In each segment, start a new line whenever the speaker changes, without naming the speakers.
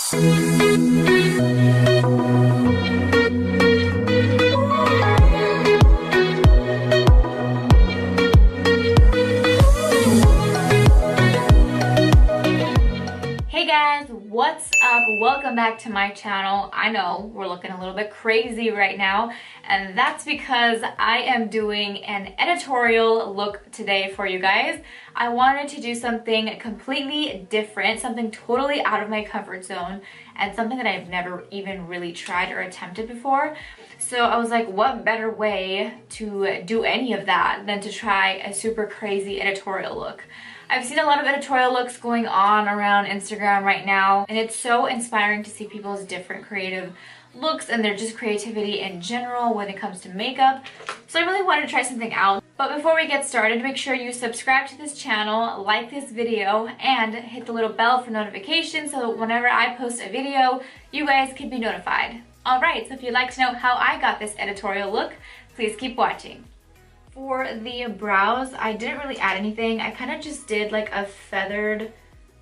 What's up? Welcome back to my channel. I know we're looking a little bit crazy right now, and that's because I am doing an editorial look today for you guys. I wanted to do something completely different, something totally out of my comfort zone, and something that I've never even really tried or attempted before. So I was like, what better way to do any of that than to try a super crazy editorial look? I've seen a lot of editorial looks going on around Instagram right now, and it's so inspiring to see people's different creative looks and their just creativity in general when it comes to makeup. So I really wanted to try something out. But before we get started, make sure you subscribe to this channel, like this video, and hit the little bell for notifications so that whenever I post a video, you guys can be notified. Alright, so if you'd like to know how I got this editorial look, please keep watching. For the brows, I didn't really add anything. I kind of just did like a feathered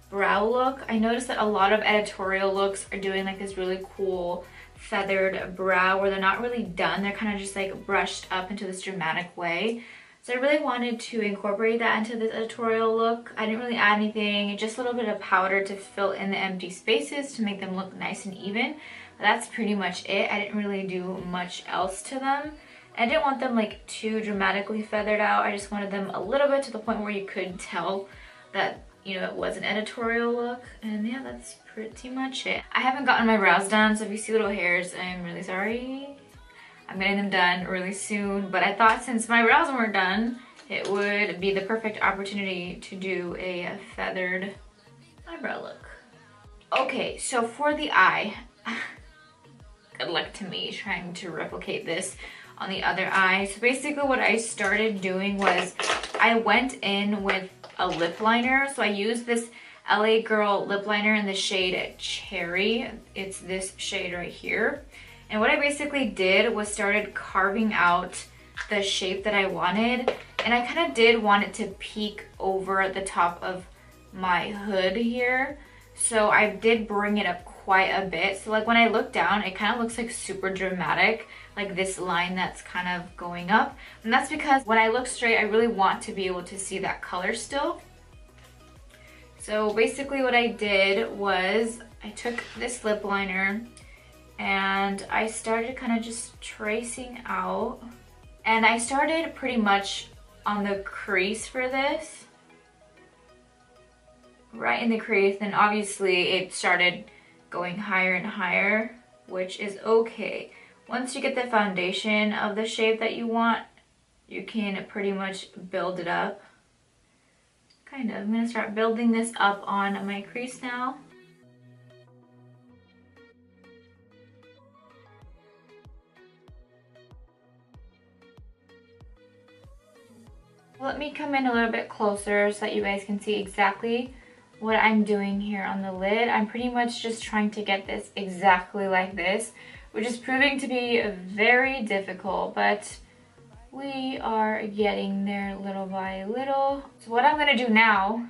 brow look. I noticed that a lot of editorial looks are doing like this really cool feathered brow where they're not really done. They're kind of just like brushed up into this dramatic way. So I really wanted to incorporate that into this editorial look. I didn't really add anything, just a little bit of powder to fill in the empty spaces to make them look nice and even. But that's pretty much it. I didn't really do much else to them. I didn't want them like too dramatically feathered out. I just wanted them a little bit to the point where you could tell that, you know, it was an editorial look. And yeah, that's pretty much it. I haven't gotten my brows done, so if you see little hairs, I'm really sorry. I'm getting them done really soon, but I thought since my brows weren't done, it would be the perfect opportunity to do a feathered eyebrow look. Okay, so for the eye, good luck to me trying to replicate this on the other eye. So basically what I started doing was I went in with a lip liner. So I used this LA Girl lip liner in the shade Cherry. It's this shade right here. And what I basically did was started carving out the shape that I wanted. And I kind of did want it to peek over the top of my hood here. So I did bring it up quite a bit. So like when I look down, it kind of looks like super dramatic, like this line that's kind of going up. And that's because when I look straight, I really want to be able to see that color still. So basically what I did was I took this lip liner and I started kind of just tracing out. And I started pretty much on the crease for this. Right in the crease, and obviously it started going higher and higher, which is okay. Once you get the foundation of the shape that you want, you can pretty much build it up. Kind of. I'm gonna start building this up on my crease now. Let me come in a little bit closer so that you guys can see exactly what I'm doing here on the lid. I'm pretty much just trying to get this exactly like this, which is proving to be very difficult, but we are getting there little by little. So what I'm gonna do now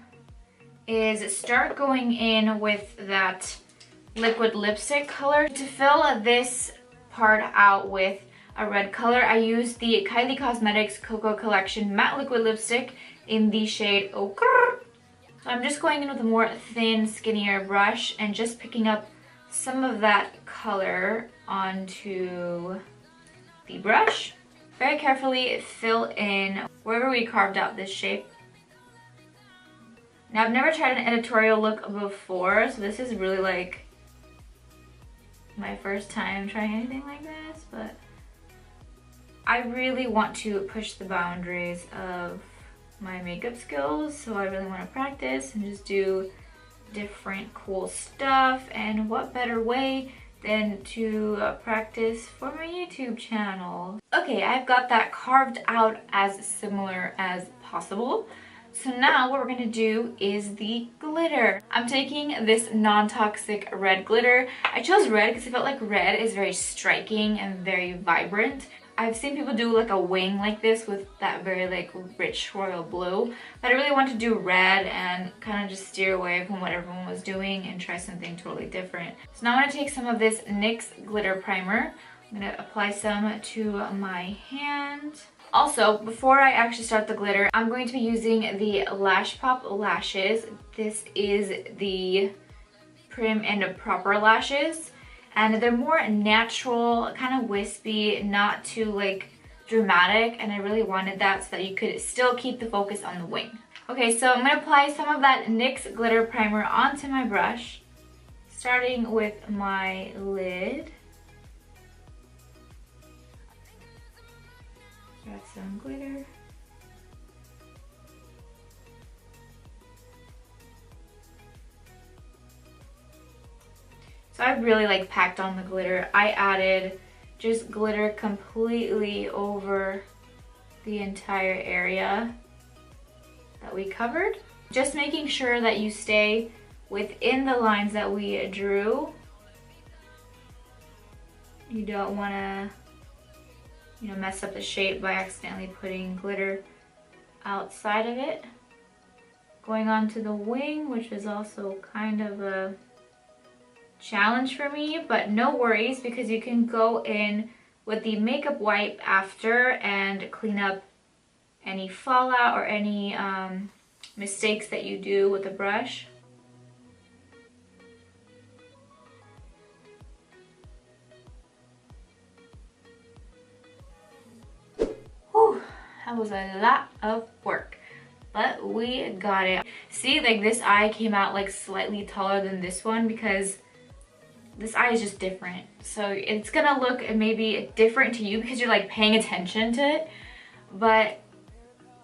is start going in with that liquid lipstick color. To fill this part out with a red color, I used the Kylie Cosmetics Koko Collection Matte Liquid Lipstick in the shade Okurrr. So I'm just going in with a more thin, skinnier brush and just picking up some of that color onto the brush. Very carefully fill in wherever we carved out this shape. Now I've never tried an editorial look before, so this is really like my first time trying anything like this, but I really want to push the boundaries of my makeup skills, so I really want to practice and just do different cool stuff. And what better way than to practice for my YouTube channel. Okay, I've got that carved out as similar as possible. So now what we're gonna do is the glitter. I'm taking this non-toxic red glitter. I chose red because I felt like red is very striking and very vibrant. I've seen people do like a wing like this with that very like rich royal blue, but I really want to do red and kind of just steer away from what everyone was doing and try something totally different. So now I'm going to take some of this NYX glitter primer. I'm going to apply some to my hand. Also, before I actually start the glitter, I'm going to be using the Lash Pop lashes. This is the Prim and Proper lashes. And they're more natural, kind of wispy, not too like dramatic, and I really wanted that so that you could still keep the focus on the wing. Okay, so I'm going to apply some of that NYX glitter primer onto my brush, starting with my lid. Got some glitter. So I really like packed on the glitter. I added just glitter completely over the entire area that we covered. Just making sure that you stay within the lines that we drew. You don't want to, you know, mess up the shape by accidentally putting glitter outside of it. Going on to the wing, which is also kind of a challenge for me, but no worries because you can go in with the makeup wipe after and clean up any fallout or any mistakes that you do with the brush. Whew, that was a lot of work, but we got it. See, like this eye came out like slightly taller than this one because this eye is just different. So it's gonna look maybe different to you because you're like paying attention to it, but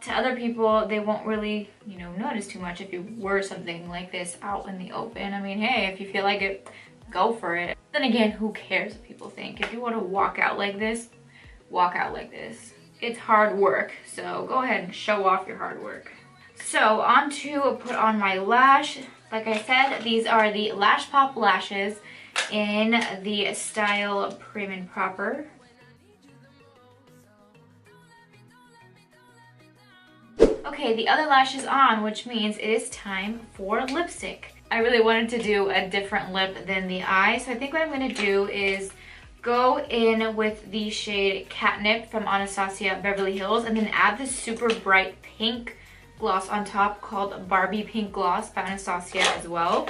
to other people, they won't really, you know, notice too much if you wear something like this out in the open. I mean, hey, if you feel like it, go for it. Then again, who cares what people think? If you want to walk out like this, walk out like this. It's hard work, so go ahead and show off your hard work. So on to put on my lash. Like I said, these are the Lash Pop lashes in the style Prim and Proper. Okay, the other lash is on, which means it is time for lipstick. I really wanted to do a different lip than the eye, so I think what I'm going to do is go in with the shade Catnip from Anastasia Beverly Hills and then add this super bright pink gloss on top called Barbie Pink Gloss by Anastasia as well.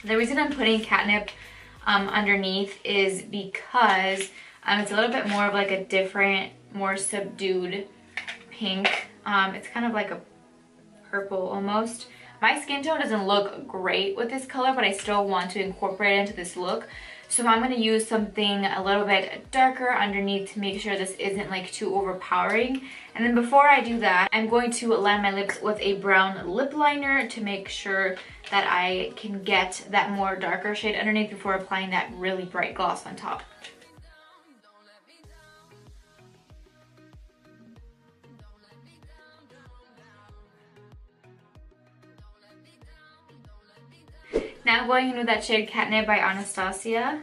The reason I'm putting Catnip underneath is because it's a little bit more of like a different, more subdued pink. It's kind of like a purple almost. My skin tone doesn't look great with this color, but I still want to incorporate it into this look. So I'm going to use something a little bit darker underneath to make sure this isn't like too overpowering. And then before I do that, I'm going to line my lips with a brown lip liner to make sure that I can get that more darker shade underneath before applying that really bright gloss on top. Now going in with that shade Catnip by Anastasia.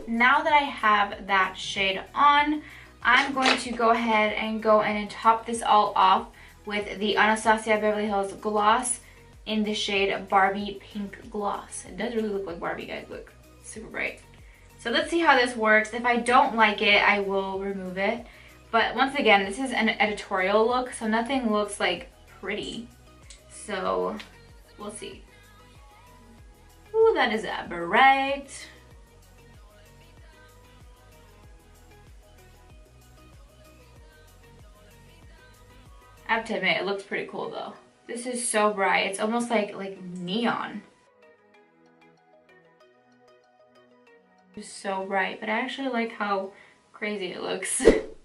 Now that I have that shade on, I'm going to go ahead and go in and top this all off with the Anastasia Beverly Hills gloss in the shade Barbie Pink Gloss. It does really look like Barbie, guys. Look, super bright. So let's see how this works. If I don't like it, I will remove it. But once again, this is an editorial look, so nothing looks like pretty. So we'll see. Ooh, that is bright. I have to admit, it looks pretty cool though. This is so bright. It's almost like neon. It's so bright, but I actually like how crazy it looks.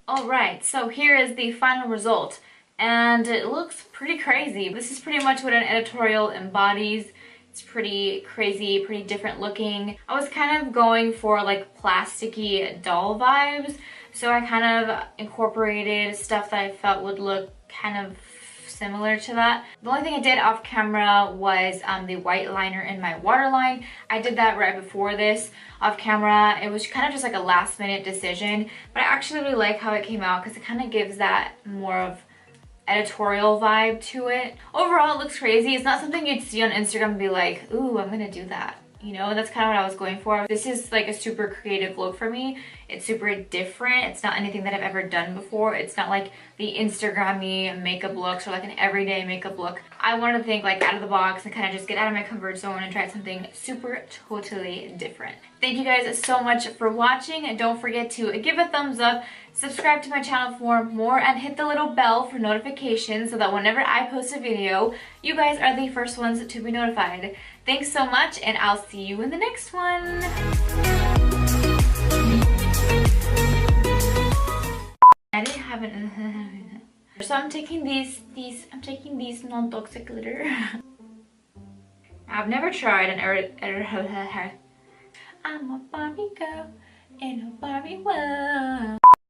Alright, so here is the final result. And it looks pretty crazy. This is pretty much what an editorial embodies. It's pretty crazy, pretty different looking. I was kind of going for like plasticky doll vibes. So I kind of incorporated stuff that I felt would look kind of similar to that. The only thing I did off camera was the white liner in my waterline. I did that right before this off camera. It was kind of just like a last minute decision, but I actually really like how it came out because it kind of gives that more of editorial vibe to it. Overall, it looks crazy. It's not something you'd see on Instagram and be like, ooh, I'm gonna do that. You know, and that's kind of what I was going for. This is like a super creative look for me. It's super different. It's not anything that I've ever done before. It's not like the Instagram-y makeup looks or like an everyday makeup look. I wanted to think like out of the box and kind of just get out of my comfort zone and try something super totally different. Thank you guys so much for watching, and don't forget to give a thumbs up, subscribe to my channel for more, and hit the little bell for notifications so that whenever I post a video, you guys are the first ones to be notified. Thanks so much, and I'll see you in the next one. I didn't have an so I'm taking these non-toxic glitter. I've never tried an I'm a Barbie girl in a Barbie world.